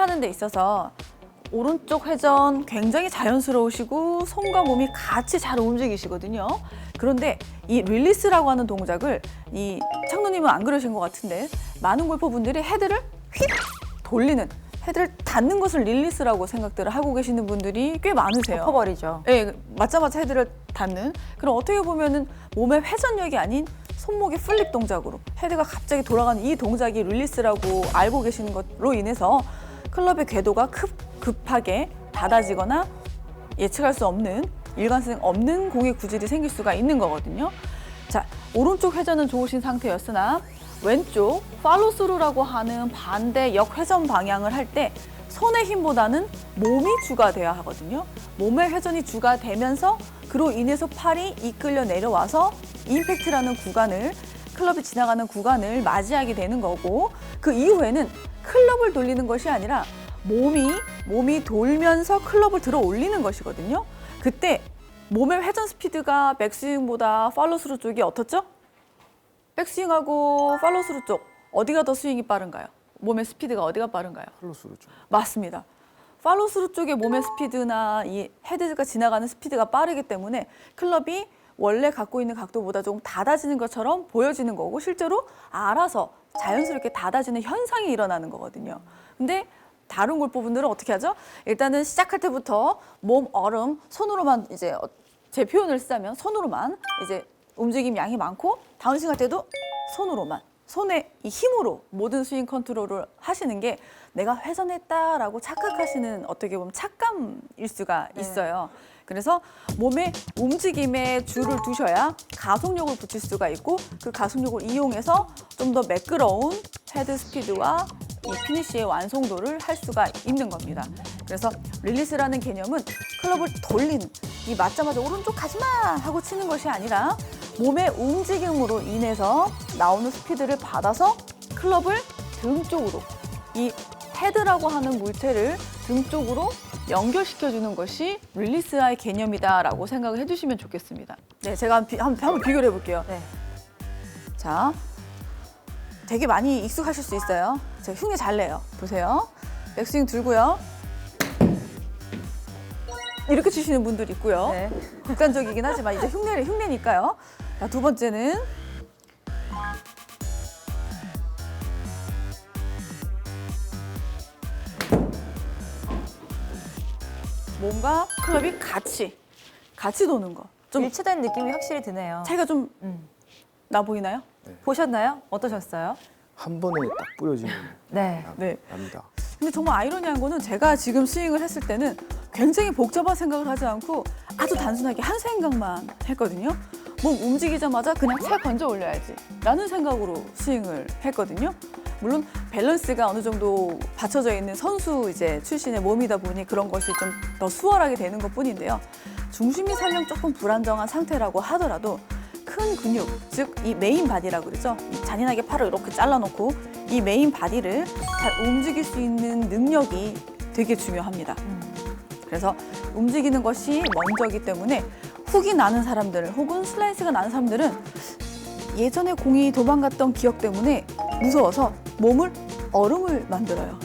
하는 데 있어서 오른쪽 회전 굉장히 자연스러우시고 손과 몸이 같이 잘 움직이시거든요. 그런데 이 릴리스라고 하는 동작을 이 창노님은 안 그러신 것 같은데 많은 골퍼분들이 헤드를 휙 돌리는, 헤드를 닿는 것을 릴리스라고 생각들을 하고 계시는 분들이 꽤 많으세요. 덮어버리죠. 네, 맞자마자 헤드를 닿는. 그럼 어떻게 보면은 몸의 회전력이 아닌 손목의 플립 동작으로 헤드가 갑자기 돌아가는 이 동작이 릴리스라고 알고 계시는 것으로 인해서 클럽의 궤도가 급하게 닫아지거나 예측할 수 없는, 일관성 없는 공의 구질이 생길 수가 있는 거거든요. 자, 오른쪽 회전은 좋으신 상태였으나 왼쪽 팔로스루라고 하는 반대 역회전 방향을 할 때 손의 힘보다는 몸이 주가 돼야 하거든요. 몸의 회전이 주가 되면서 그로 인해서 팔이 이끌려 내려와서 임팩트라는 구간을, 클럽이 지나가는 구간을 맞이하게 되는 거고, 그 이후에는 클럽을 돌리는 것이 아니라 몸이 돌면서 클럽을 들어 올리는 것이거든요. 그때 몸의 회전 스피드가 백스윙보다 팔로스루 쪽이 어떻죠? 백스윙하고 팔로스루 쪽 어디가 더 스윙이 빠른가요? 몸의 스피드가 어디가 빠른가요? 팔로스루 쪽. 맞습니다. 팔로스루 쪽의 몸의 스피드나 이 헤드가 지나가는 스피드가 빠르기 때문에 클럽이 원래 갖고 있는 각도보다 조금 닫아지는 것처럼 보여지는 거고, 실제로 알아서 자연스럽게 닫아지는 현상이 일어나는 거거든요. 근데 다른 골퍼분들은 어떻게 하죠? 일단은 시작할 때부터 몸 얼음 손으로만, 이제 제 표현을 쓰자면 손으로만 이제 움직임 양이 많고, 다운스윙 할 때도 손으로만, 손의 이 힘으로 모든 스윙 컨트롤을 하시는 게 내가 회전했다라고 착각하시는, 어떻게 보면 착감일 수가 있어요. 그래서 몸의 움직임에 줄을 두셔야 가속력을 붙일 수가 있고, 그 가속력을 이용해서 좀 더 매끄러운 헤드 스피드와 이 피니쉬의 완성도를 할 수가 있는 겁니다. 그래서 릴리스라는 개념은 클럽을 돌리는, 이 맞자마자 오른쪽 가지마 하고 치는 것이 아니라 몸의 움직임으로 인해서 나오는 스피드를 받아서 클럽을 등 쪽으로, 이 헤드라고 하는 물체를 등 쪽으로 연결시켜주는 것이 릴리스의 개념이다라고 생각을 해주시면 좋겠습니다. 네, 제가 한번 비교를 해볼게요. 네. 자, 되게 많이 익숙하실 수 있어요. 제가 흉내 잘 내요. 보세요. 백스윙 들고요. 이렇게 치시는 분들이 있고요. 네. 극단적이긴 하지만 이제 흉내니까요. 자, 두 번째는 몸과 클럽이 같이 도는 거. 좀 일치된 느낌이 확실히 드네요. 차이가 좀 나 보이나요? 보셨나요? 어떠셨어요? 한 번에 딱 뿌려지는 네. 네. 납니다. 근데 정말 아이러니한 거는 제가 지금 스윙을 했을 때는 굉장히 복잡한 생각을 하지 않고 아주 단순하게 한 생각만 했거든요. 몸 움직이자마자 그냥 채 건져 올려야지 라는 생각으로 스윙을 했거든요. 물론 밸런스가 어느 정도 받쳐져 있는 선수 이제 출신의 몸이다 보니 그런 것이 좀 더 수월하게 되는 것 뿐인데요. 중심이 설령 조금 불안정한 상태라고 하더라도 큰 근육, 즉 이 메인 바디라고 그러죠. 이 잔인하게 팔을 이렇게 잘라놓고 이 메인 바디를 잘 움직일 수 있는 능력이 되게 중요합니다. 그래서 움직이는 것이 먼저이기 때문에 훅이 나는 사람들 혹은 슬라이스가 나는 사람들은 예전에 공이 도망갔던 기억 때문에 무서워서 몸을 얼음을 만들어요.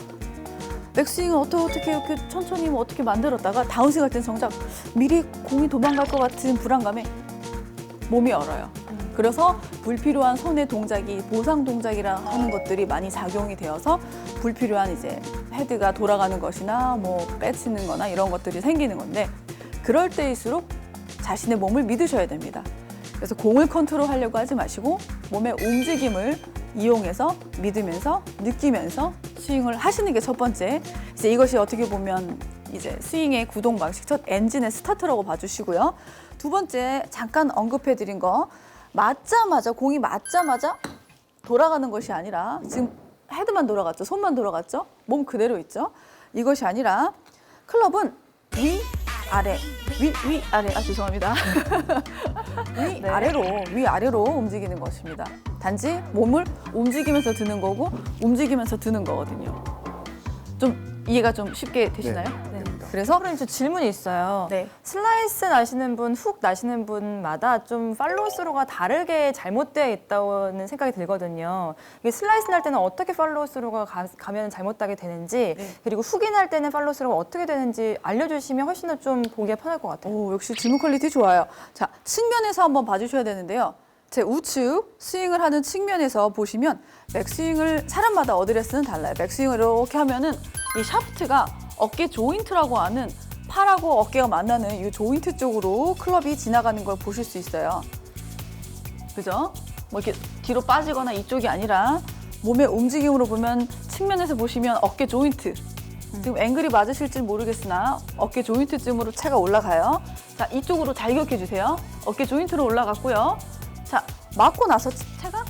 백스윙은 어떻게 이렇게 천천히 어떻게 만들었다가 다운스윙 할 때는 정작 미리 공이 도망갈 것 같은 불안감에 몸이 얼어요. 그래서 불필요한 손의 동작이 보상 동작이라 하는 것들이 많이 작용이 되어서 불필요한 이제 헤드가 돌아가는 것이나 뭐 빼치는 거나 이런 것들이 생기는 건데, 그럴 때일수록 자신의 몸을 믿으셔야 됩니다. 그래서 공을 컨트롤하려고 하지 마시고 몸의 움직임을 이용해서 믿으면서 느끼면서 스윙을 하시는 게 첫 번째. 이제 이것이 어떻게 보면 이제 스윙의 구동 방식, 첫 엔진의 스타트라고 봐주시고요. 두 번째 잠깐 언급해드린 거, 공이 맞자마자 돌아가는 것이 아니라, 지금 헤드만 돌아갔죠, 손만 돌아갔죠, 몸 그대로 있죠. 이것이 아니라 클럽은 위아래, 죄송합니다. 위아래로 움직이는 것입니다. 단지 몸을 움직이면서 드는 거고 움직이면서 드는 거거든요. 좀 이해가 좀 쉽게 되시나요? 네, 됩니다. 그래서 선생님, 저 질문이 있어요. 네. 슬라이스 나시는 분, 훅 나시는 분마다 좀 팔로우 스루가 다르게 잘못되어 있다는 생각이 들거든요. 이게 슬라이스 날 때는 어떻게 팔로우 스루가 가면 잘못되게 되는지, 네. 그리고 훅이 날 때는 팔로우 스루가 어떻게 되는지 알려주시면 훨씬 더 좀 보기가 편할 것 같아요. 오, 역시 질문 퀄리티 좋아요. 자, 측면에서 한번 봐주셔야 되는데요. 제 우측 스윙을 하는 측면에서 보시면 백스윙을 사람마다 어드레스는 달라요. 백스윙을 이렇게 하면은 이 샤프트가 어깨 조인트라고 하는 팔하고 어깨가 만나는 이 조인트 쪽으로 클럽이 지나가는 걸 보실 수 있어요. 그죠? 뭐 이렇게 뒤로 빠지거나 이쪽이 아니라 몸의 움직임으로 보면 측면에서 보시면 어깨 조인트. 지금 앵글이 맞으실지 모르겠으나 어깨 조인트쯤으로 채가 올라가요. 자, 이쪽으로 잘 기억해 주세요. 어깨 조인트로 올라갔고요. 자, 맞고 나서 채가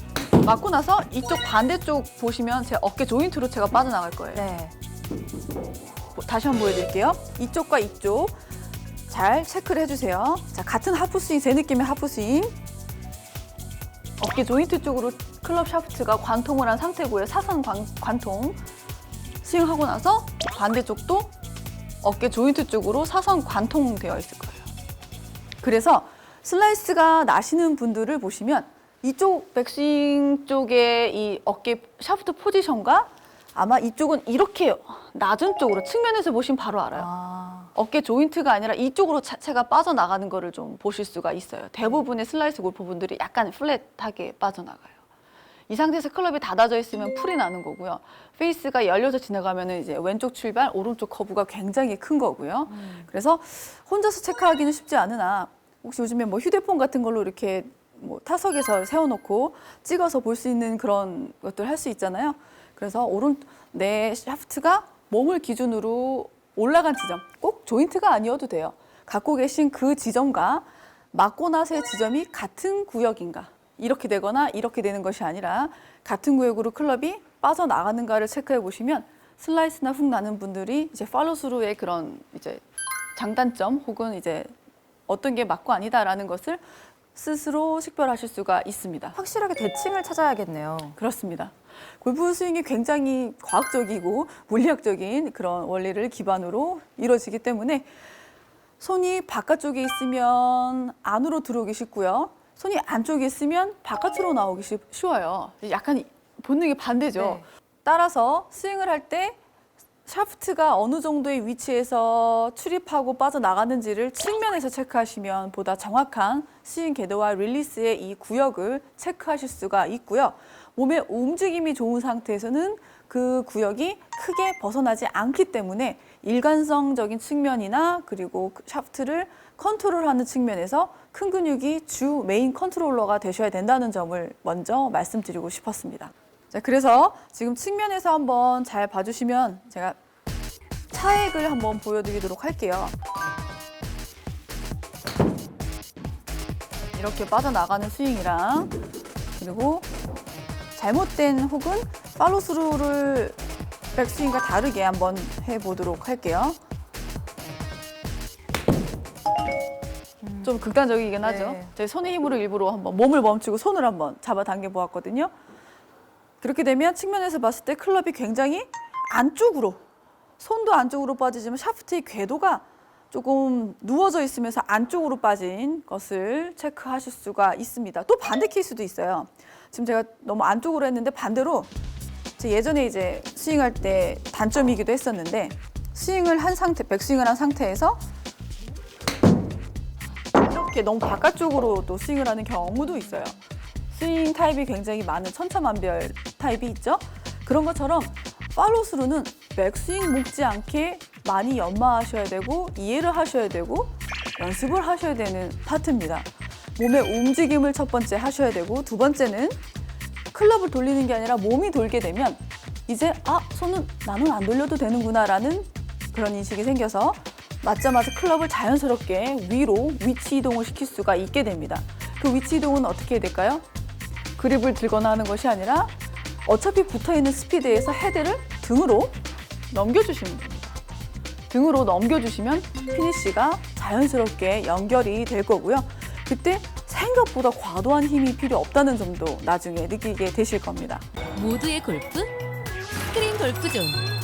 맞고 나서 이쪽 반대쪽 보시면 제 어깨 조인트로 채가 빠져나갈 거예요. 네. 다시 한번 보여드릴게요. 이쪽과 이쪽 잘 체크를 해주세요. 자, 같은 하프스윙, 제 느낌의 하프스윙. 어깨 조인트 쪽으로 클럽 샤프트가 관통을 한 상태고요. 사선 관통. 스윙하고 나서 반대쪽도 어깨 조인트 쪽으로 사선 관통되어 있을 거예요. 그래서 슬라이스가 나시는 분들을 보시면 이쪽 백스윙 쪽의 이 어깨 샤프트 포지션과 아마 이쪽은 이렇게 낮은 쪽으로 측면에서 보시면 바로 알아요. 어깨 조인트가 아니라 이쪽으로 자체가 빠져나가는 거를 좀 보실 수가 있어요. 대부분의 슬라이스 골퍼분들이 약간 플랫하게 빠져나가요. 이 상태에서 클럽이 닫아져 있으면 풀이 나는 거고요. 페이스가 열려서 지나가면 이제 왼쪽 출발, 오른쪽 커브가 굉장히 큰 거고요. 그래서 혼자서 체크하기는 쉽지 않으나 혹시 요즘에 뭐 휴대폰 같은 걸로 이렇게 뭐 타석에서 세워놓고 찍어서 볼 수 있는 그런 것들 할 수 있잖아요. 그래서 내 샤프트가 몸을 기준으로 올라간 지점, 꼭 조인트가 아니어도 돼요. 갖고 계신 그 지점과 맞고 나서의 지점이 같은 구역인가, 이렇게 되거나 이렇게 되는 것이 아니라 같은 구역으로 클럽이 빠져나가는가를 체크해 보시면 슬라이스나 훅 나는 분들이 이제 팔로스루의 그런 이제 장단점 혹은 이제 어떤 게 맞고 아니다라는 것을 스스로 식별하실 수가 있습니다. 확실하게 대칭을 찾아야겠네요. 그렇습니다. 골프 스윙이 굉장히 과학적이고 물리학적인 그런 원리를 기반으로 이루어지기 때문에 손이 바깥쪽에 있으면 안으로 들어오기 쉽고요. 손이 안쪽에 있으면 바깥으로 나오기 쉬워요. 약간 본능이 반대죠. 네. 따라서 스윙을 할 때 샤프트가 어느 정도의 위치에서 출입하고 빠져나가는지를 측면에서 체크하시면 보다 정확한 스윙 궤도와 릴리스의 이 구역을 체크하실 수가 있고요. 몸의 움직임이 좋은 상태에서는 그 구역이 크게 벗어나지 않기 때문에 일관성적인 측면이나 그리고 샤프트를 컨트롤하는 측면에서 큰 근육이 주 메인 컨트롤러가 되셔야 된다는 점을 먼저 말씀드리고 싶었습니다. 자, 그래서 지금 측면에서 한번 잘 봐주시면 제가 차액을 한번 보여드리도록 할게요. 이렇게 빠져나가는 스윙이랑 그리고 잘못된 혹은 팔로스루를 백스윙과 다르게 한번 해보도록 할게요. 좀 극단적이긴 하죠. 네. 제 손의 힘으로 일부러 한번 몸을 멈추고 손을 한번 잡아당겨 보았거든요. 그렇게 되면 측면에서 봤을 때 클럽이 굉장히 안쪽으로, 손도 안쪽으로 빠지지만 샤프트의 궤도가 조금 누워져 있으면서 안쪽으로 빠진 것을 체크하실 수가 있습니다. 또 반대 케이스도 있어요. 지금 제가 너무 안쪽으로 했는데 반대로 제 예전에 이제 스윙할 때 단점이기도 했었는데 스윙을 한 상태, 백스윙을 한 상태에서 이렇게 너무 바깥쪽으로 또 스윙을 하는 경우도 있어요. 스윙 타입이 굉장히 많은 천차만별 타입이 있죠. 그런 것처럼 팔로스루는 백스윙 못지않게 많이 연마하셔야 되고 이해를 하셔야 되고 연습을 하셔야 되는 파트입니다. 몸의 움직임을 첫 번째 하셔야 되고 두 번째는 클럽을 돌리는 게 아니라 몸이 돌게 되면 이제 손은 나는 안 돌려도 되는구나 라는 그런 인식이 생겨서 맞자마자 클럽을 자연스럽게 위로 위치 이동을 시킬 수가 있게 됩니다. 그 위치 이동은 어떻게 해야 될까요? 그립을 들거나 하는 것이 아니라 어차피 붙어있는 스피드에서 헤드를 등으로 넘겨주시면 됩니다. 등으로 넘겨주시면 피니쉬가 자연스럽게 연결이 될 거고요. 그때 생각보다 과도한 힘이 필요 없다는 점도 나중에 느끼게 되실 겁니다. 모두의 골프 스크린 골프존.